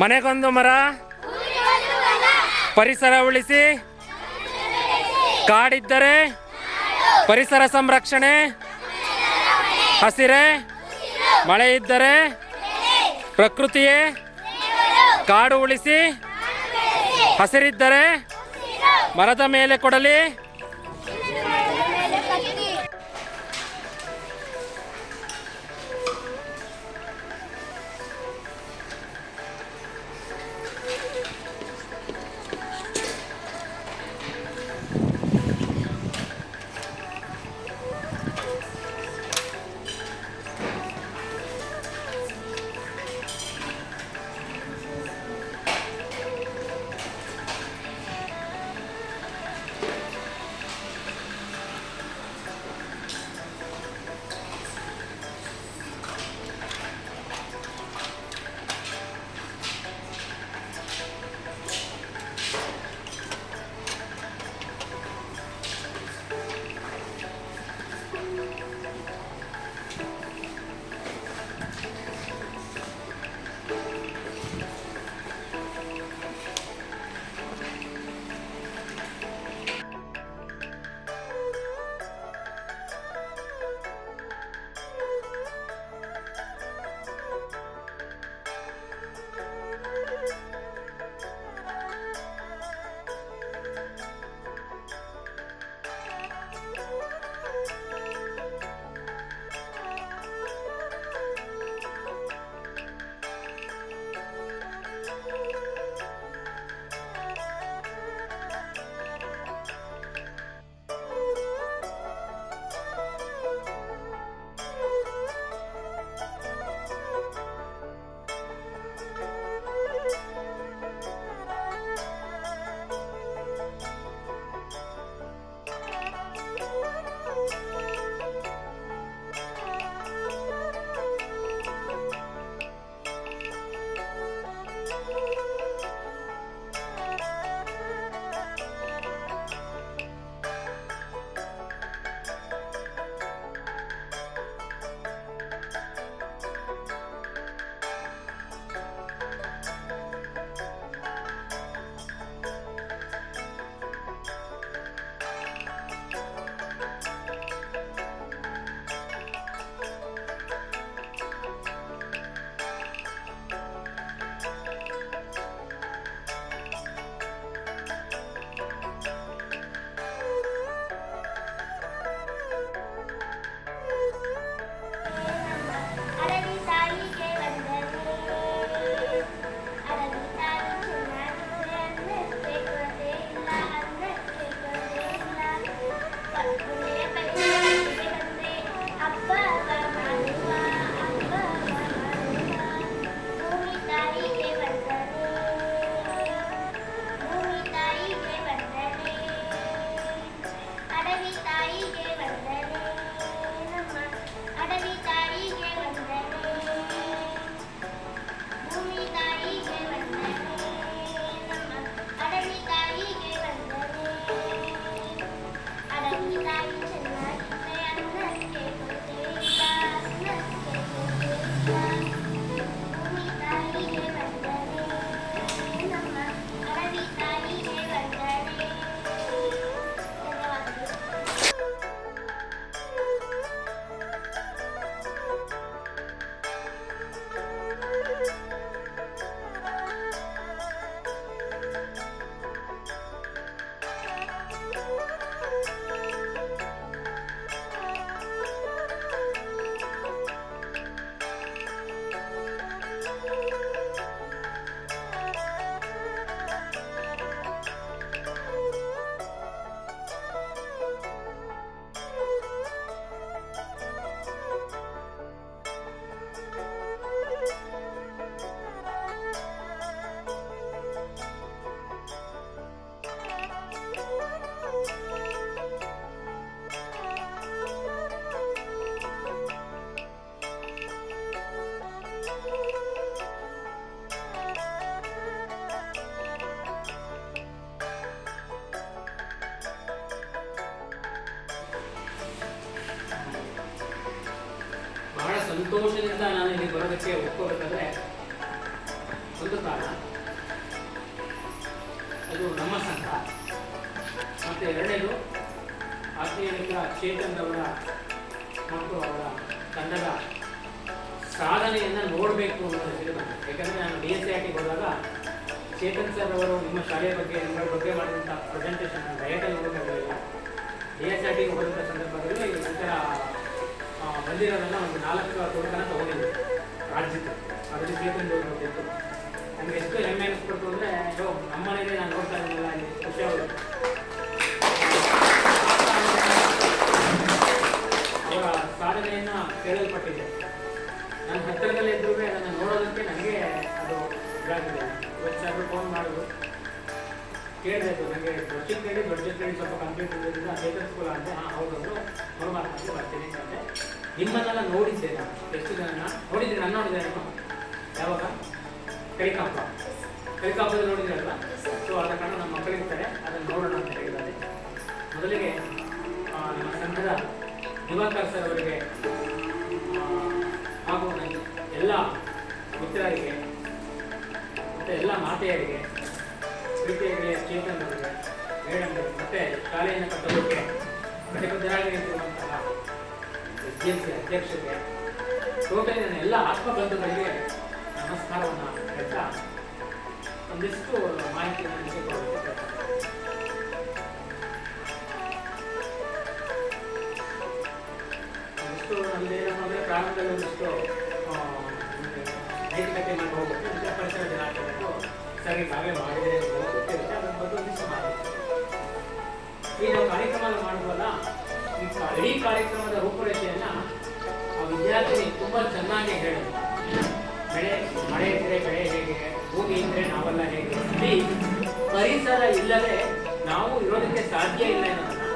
ಮನೆಗೊಂದು ಮರ, ಪರಿಸರ ಉಳಿಸಿ, ಕಾಡಿದ್ದರೆ ಪರಿಸರ ಸಂರಕ್ಷಣೆ, ಹಸಿರೇ ಮಳೆ ಇದ್ದರೆ ಪ್ರಕೃತಿಯೇ, ಕಾಡು ಉಳಿಸಿ ಹಸಿರಿದ್ದರೆ ಮರದ ಮೇಲೆ ಕೊಡಲಿ. ಸಂತೋಷದಿಂದ ನಾನು ಇಲ್ಲಿ ಬರೋದಕ್ಕೆ ಒಪ್ಕೋಬೇಕಾದ್ರೆ ಒಂದು ಕಾರಣ. ಅದು ನಮ್ಮ ಸಂಘ. ಮತ್ತು ಎರಡನೇದು ಆತ್ಮೀಯ ಮಿತ್ರ ಚೇತನ್ ಅವರ ಮತ್ತು ಅವರ ತಂಡದ ಸಾಧನೆಯನ್ನು ನೋಡಬೇಕು ಅನ್ನೋದು ತಿಳಿಬಂತು. ಯಾಕಂದರೆ ನಾನು DSIRTಗೆ ಹೋದಾಗ ಚೇತನ್ ಸರ್ ಅವರು ನಿಮ್ಮ ಶಾಲೆಯ ಬಗ್ಗೆ ನಿಮ್ಮಗಳ ಬಗ್ಗೆ ಮಾಡಿದಂಥ ಪ್ರೆಸೆಂಟೇಷನ್ ಡಯಟಲ್ಲಿ ನೋಡೋಕ್ಕಾಗಲಿಲ್ಲ. DSIRTಗೆ ಹೋದಂಥ ಸಂದರ್ಭದಲ್ಲಿ ನಂತರ ಬಂದಿರೋದನ್ನು ಒಂದು 4 ತೋಟನ ತೊಗೊಂಡಿದ್ದೆ ರಾಜ್ಯಕ್ಕೆ. ಅದರಲ್ಲಿ ಚೇತನ್ ನೋಡಿತ್ತು. ನನಗೆ ಎಷ್ಟು ಹೆಮ್ಮೆ ಅನಿಸ್ಬಿಡ್ತು ಅಂದರೆ ನಮ್ಮ ಮನೆಯಲ್ಲೇ ನಾನು ನೋಡ್ತಾ ಇದ್ದೀನಲ್ಲ, ಇಲ್ಲಿ ಖುಷಿ ಆಗೋದು. ಅವರ ಸಾಧನೆಯನ್ನು ಕೇಳಲ್ಪಟ್ಟಿದೆ. ನನ್ನ ಹತ್ತಿರದಲ್ಲೇ ಇದ್ರೂ ಅದನ್ನು ನೋಡೋದಕ್ಕೆ ನನಗೆ ಅದು ಇದಾಗಿದೆ. ಇವತ್ತು ಸರ್ ಫೋನ್ ಮಾಡೋದು ಕೇಳಿದೆ, ನನಗೆ ದೊಡ್ಡ ಕೇಳಿ ಸ್ವಲ್ಪ ಕಂಪ್ಲೀಟ್ ಇರೋದ್ರಿಂದ ಚೇತನ್ ಸ್ಕೂಲ್ ಅಂದರೆ ಹೌದವರು ನೋಡ್ಬಾರ್ದು ಬರ್ತೀನಿ ಅಂತಂದರೆ ನಿಮ್ಮನ್ನೆಲ್ಲ ನೋಡಿದ್ದೆ. ನಾನು ಎಷ್ಟು ಜನ ನೋಡಿದ್ದೀನಿ, ನಾನು ನೋಡಿದ್ದೆ. ನಿಮ್ಮ ಯಾವಾಗ ಕಲಿಕಾಪದಲ್ಲಿ ನೋಡಿದ್ರಲ್ವ? ಸೊ ಆದ ಕಾರಣ ನಮ್ಮ ಮಕ್ಕಳಿರ್ತಾರೆ, ಅದನ್ನು ನೋಡೋಣ ಅಂತ ಹೇಳಿದ್ದಾರೆ. ಮೊದಲಿಗೆ ನಮ್ಮ ಸಂಘದ ದಿವಾಕರ್ ಸರ್ ಅವರಿಗೆ ಹಾಗೂ ನನಗೆ ಎಲ್ಲ ಮಿತ್ರರಿಗೆ ಮತ್ತು ಎಲ್ಲ ಮಾತೆಯರಿಗೆ, ಪ್ರೀತಿಯರಿಗೆ, ಚೇತನ್ ಅವರಿಗೆ, ಮೇಡಮ್ಗೆ ಮತ್ತು ಶಾಲೆಯನ್ನು ಕಟ್ಟೋದಕ್ಕೆ ಪ್ರತಿಬದ್ಧರಾಗಿ ನಿಂತಿರುವಂತಹ SDMC ಅಧ್ಯಕ್ಷರಿಗೆ, ಟೋಟಲಿ ನನ್ನ ಎಲ್ಲ ಆತ್ಮಬಂಧುಗಳಿಗೆ ನಮಸ್ಕಾರವನ್ನು ಹೇಳ್ತಾ ಒಂದಿಷ್ಟು ಮಾಹಿತಿಯನ್ನು ಹಂಚಿಕೊಳ್ಳೋದಕ್ಕೆ ಪ್ರಯತ್ನ ಒಂದಿಷ್ಟು ನಮ್ಮದೇನಪ್ಪ ಅಂದರೆ ಪ್ರಾರಂಭದಲ್ಲಿ ಒಂದಿಷ್ಟು ನೈತಿಕತೆ ಮಾಡಿ ಹೋಗುತ್ತೆ. ವಿಷಯ ಪರಿಸರ ದಿನಾಚರಣೆಗೂ ಸರಿ ನಾವೇ ಮಾಡಿದರೆ ಗೊತ್ತಿರುತ್ತೆ. ಅದರ ಬಗ್ಗೆ ಒಂದಿಷ್ಟು ಮಾಹಿತಿ. ಈ ನಾವು ಕಾರ್ಯಕ್ರಮ ಮಾಡುವಲ್ಲ, ಇಡೀ ಕಾರ್ಯಕ್ರಮದ ರೂಪುರೇಷೆಯನ್ನು ವಿದ್ಯಾರ್ಥಿ ತುಂಬ ಚೆನ್ನಾಗಿ ಹೇಳಿದ್ರು. ಮಳೆ ಇದ್ದರೆ ಬೆಳೆ ಹೇಗೆ, ಭೂಮಿ ಇದ್ದರೆ ನಾವೆಲ್ಲ ಹೇಗೆ, ಈ ಪರಿಸರ ಇಲ್ಲದೆ ನಾವು ಇರೋದಕ್ಕೆ ಸಾಧ್ಯ ಇಲ್ಲ ಅನ್ನೋದನ್ನು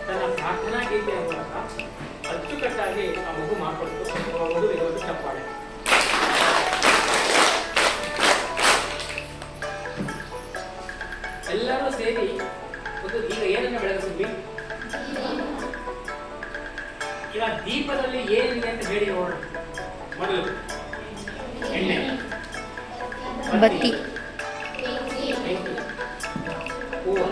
ತನ್ನ ಪ್ರಾರ್ಥನಾ ಗೀತೆಯ ಮೂಲಕ ಅಚ್ಚುಕಟ್ಟಾಗಿ ಆ ಮಗು ಮಾಡಿಕೊಡ್ತು. ಆ ಮಗು ಇರೋದು ಚಪ್ಪಾಳೆ. ಎಲ್ಲರೂ ಸೇರಿ ಒಂದು ಈಗ ಏನನ್ನು ಬೆಳಗಿಸಿದ್ವಿ, ಈಗ ದೀಪದಲ್ಲಿ ಏನಿದೆ ಅಂತ ಹೇಳಿ ನೋಡೋಣ. ಮೊದಲು ಎಣ್ಣೆ, ಬತ್ತಿ, ಹೂವು.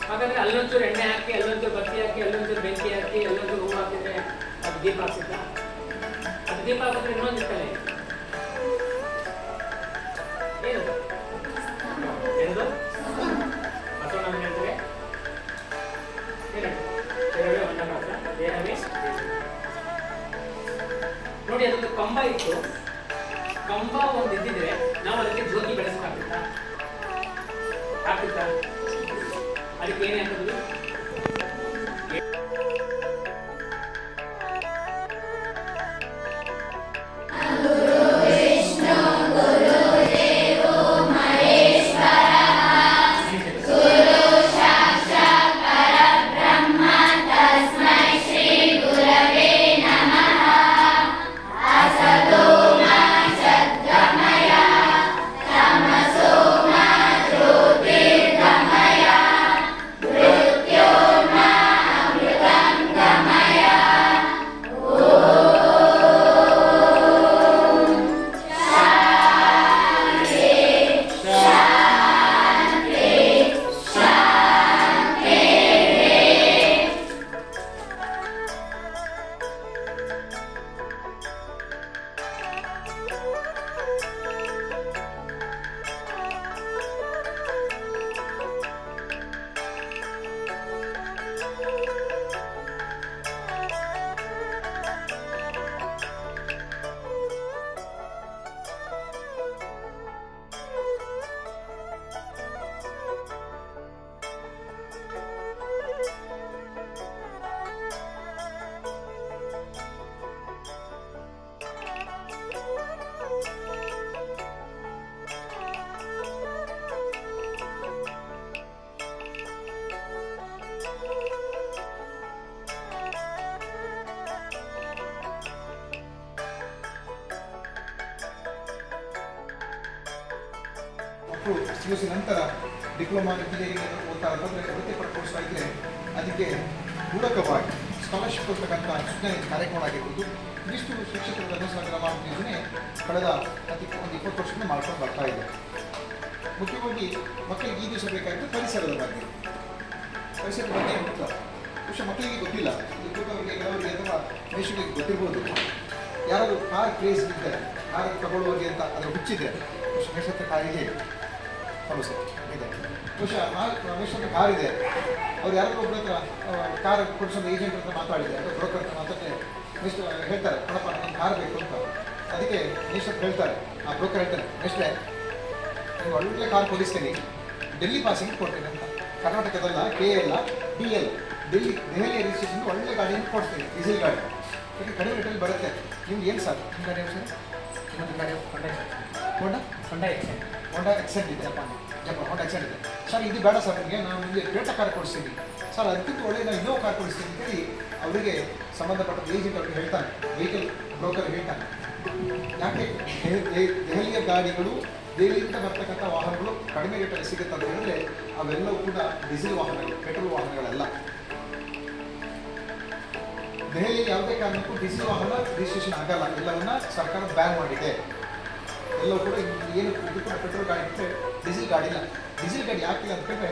ಹಾಗಾದ್ರೆ ಅಲ್ಲೊಂಚೂರು ಎಣ್ಣೆ ಹಾಕಿ, ಅಲ್ಲೊಂಚೂರು ಬತ್ತಿ ಹಾಕಿ, ಅಲ್ಲೊಂಚೂರು ಬೆಂಕಿ ಹಾಕಿ, ಅಲ್ಲೊಂಚೂರು ಹೂವು ಹಾಕಿದ್ರೆ ಅದು ದೀಪ ಆಗ್ತಿತ್ತ? ಅದು ದೀಪ ಹಾಕಿದ್ರೆ ಇನ್ನೊಂದು ಇರ್ತಲ್ಲ, ಏನದು ಏನದು ಬಸವಣ್ಣ ಹೇಳ್ತಾರೆ ದೇಹವೇ ಅನ್ನದಾತ, ದೇಹವೇ ನೋಡಿ. ಅದೊಂದು ಕಂಬ ಇತ್ತು. ಕಂಬ ಒಂದು ಇದ್ದಿದ್ರೆ ನಾವು ಅದಕ್ಕೆ ಜ್ಯೋತಿ ಬೆಳೆಸಕ್ಕಾಗ್ತಿತ್ತಾ? ಅದಕ್ಕೆ ಏನೇ ಹಾಕಿದ್ವಿ? COC ನಂತರ ಡಿಪ್ಲೊಮಾ ಇಂಜಿನಿಯರಿಂಗ್ ಓದ್ತಾ ಇರೋದ್ರೆ ವೃತ್ತಿಪರ ಕೋರ್ಸ್ ಆಗಿದ್ರೆ ಅದಕ್ಕೆ ಪೂರಕವಾಗಿ ಸ್ಕಾಲರ್ಶಿಪ್ ಕೊಡ್ತಕ್ಕಂಥ ಸೂಚನೆ ಕಾರ್ಯಕ್ರಮ ಆಗಿರ್ಬೋದು. ಇದಿಷ್ಟು ಶಿಕ್ಷಕರ ಧರ್ಮಸ್ಥಳ ಗ್ರಾಮಾಂತರ ಯೋಜನೆ ಕಳೆದ ಒಂದು 20 ವರ್ಷದಿಂದ ಮಾಡ್ಕೊಂಡು ಬರ್ತಾ ಇದೆ. ಮುಖ್ಯವಾಗಿ ಮಕ್ಕಳಿಗೆ ಈ ದಿವಸ ಬೇಕಾಗಿದ್ದು ಪರಿಸರದ ಬಗ್ಗೆ ಮುಖ್ಯ. ಬಹುಶಃ ಮಕ್ಕಳಿಗೆ ಗೊತ್ತಿಲ್ಲ, ಇಬ್ಬರಿಗೆ ಕೆಲವರಿಗೆ ಅಥವಾ ಮನುಷ್ಯರಿಗೆ ಗೊತ್ತಿರ್ಬೋದು. ಯಾರಾದರೂ ಕಾರ್ ಕ್ರೇಜ್ ಇದ್ದರೆ, ಕಾರ್ ತಗೊಳ್ಳುವಾಗೆ ಅಂತ ಅದರ ಹುಚ್ಚಿದೆ, ಬಹುಶಃ ಮೇಷತ್ರ ಕಾರಿಗೆ ಹೌದು ಸರ್ ಇದೆ. ಬಹುಶಃ ಮೇಷತ್ರ ಕಾರ್ ಇದೆ, ಅವ್ರು ಯಾರಾದರೂ ಒಬ್ಬರ ಹತ್ರ ಕಾರ್ ಕೊಡಿಸೋ ಏಜೆಂಟ್ ಹತ್ರ ಮಾತಾಡಿದೆ ಅಥವಾ ಬ್ರೋಕರ್ ಹತ್ರ ಮಾತಾಡಿದ್ರೆ ನೆಕ್ಸ್ಟ್ ಹೇಳ್ತಾರೆ, ನೋಡಪ್ಪ ನನಗೆ ಕಾರ್ ಬೇಕು ಅಂತ. ಅದಕ್ಕೆ ಮೇಷತ್ರ ಹೇಳ್ತಾರೆ, ಆ ಬ್ರೋಕರ್ ಹೇಳ್ತಾರೆ, ನೆಕ್ಸ್ಟೇ ನೀವು ಒಳ್ಳೆ ಕಾರ್ ಕೊಡಿಸ್ತೀನಿ, ಡೆಲ್ಲಿ ಪಾಸಿಂಗ್ ಕೊಡ್ತೀನಿ ಅಂತ. ಕರ್ನಾಟಕದಲ್ಲ, KL DL ದೆಹಲಿ ರಿಜಿಸ್ಟ್ರೇಷನ್ ಒಳ್ಳೆ ಗಾಡಿಯನ್ನು ಕೊಡ್ತೀನಿ, ಡೀಸೆಲ್ ಗಾಡಿ. ಯಾಕೆ ಕಡಿಮೆ ರೇಟಲ್ಲಿ ಬರುತ್ತೆ. ನಿಮ್ಗೆ ಏನು ಸರ್ ನಿಮ್ಮ ಗಾಡಿ ಸರ್? ಇನ್ನೊಂದು ಗಾಡಿ ಹೋಂಡಾ ಎಕ್ಸೆಂಟ್ ಇದೆ, ಜಪಾನ್ ಹೋಂಡಾ ಎಕ್ಸೆಂಟ್ ಇದೆ ಸರ್. ಇದು ಬೇಡ ಸರ್, ನಿಮಗೆ ನಾನು ನಿಮಗೆ ಕ್ರೇಟಾ ಕಾರ್ ಕೊಡಿಸ್ತೀನಿ ಸರ್, ಅದಕ್ಕಿಂತ ಒಳ್ಳೆ ನಾನು ಇನ್ನೋ ಕಾರ್ ಕೊಡಿಸ್ತೀನಿ ಅಂತೇಳಿ ಅವರಿಗೆ ಸಂಬಂಧಪಟ್ಟ ಏಜೆಂಟ್ ಅವ್ರಿಗೆ ಹೇಳ್ತಾನೆ, ವೆಹಿಕಲ್ ಬ್ರೋಕರ್ ಹೇಳ್ತಾನೆ. ಯಾಕೆ ದೆಹಲಿಯ ಗಾಡಿಗಳು, ದೆಹಲಿಯಿಂದ ಬರ್ತಕ್ಕಂಥ ವಾಹನಗಳು ಕಡಿಮೆ ರೇಟಲ್ಲಿ ಸಿಗುತ್ತೆ ಅಂತ ಹೇಳಿದ್ರೆ ಅವೆಲ್ಲವೂ ಕೂಡ ಡೀಸೆಲ್ ವಾಹನಗಳು, ಪೆಟ್ರೋಲ್ ವಾಹನಗಳೆಲ್ಲ. ದೆಹಲಿಯಲ್ಲಿ ಯಾವುದೇ ಕಾರಣಕ್ಕೂ ಡೀಸೆಲ್ ವಾಹನ ರಿಜಿಸ್ಟ್ರೇಷನ್ ಆಗಲ್ಲ, ಎಲ್ಲವನ್ನ ಸರ್ಕಾರ ಬ್ಯಾನ್ ಮಾಡಿದೆ. ಎಲ್ಲವೂ ಕೂಡ ಏನು ಇದು ಕೂಡ ಪೆಟ್ರೋಲ್ ಗಾಡಿ ಬಿಟ್ಟರೆ ಡೀಸೆಲ್ ಗಾಡಿ ಇಲ್ಲ. ಡೀಸೆಲ್ ಗಾಡಿ ಯಾಕಿಲ್ಲ ಅಂತ ಹೇಳಿದ್ರೆ